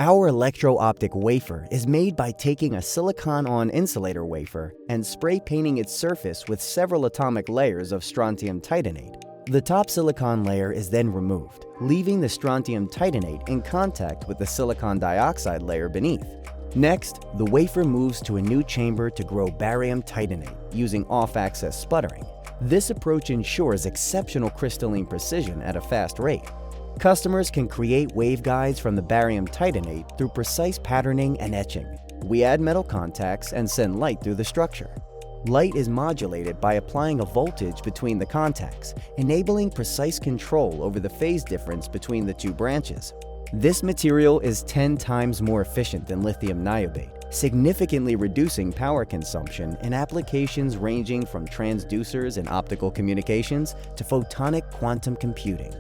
Our electro-optic wafer is made by taking a silicon-on-insulator wafer and spray painting its surface with several atomic layers of strontium titanate. The top silicon layer is then removed, leaving the strontium titanate in contact with the silicon dioxide layer beneath. Next, the wafer moves to a new chamber to grow barium titanate using off-axis sputtering. This approach ensures exceptional crystalline precision at a fast rate. Customers can create waveguides from the barium titanate through precise patterning and etching. We add metal contacts and send light through the structure. Light is modulated by applying a voltage between the contacts, enabling precise control over the phase difference between the two branches. This material is 10 times more efficient than lithium niobate, significantly reducing power consumption in applications ranging from transducers and optical communications to photonic quantum computing.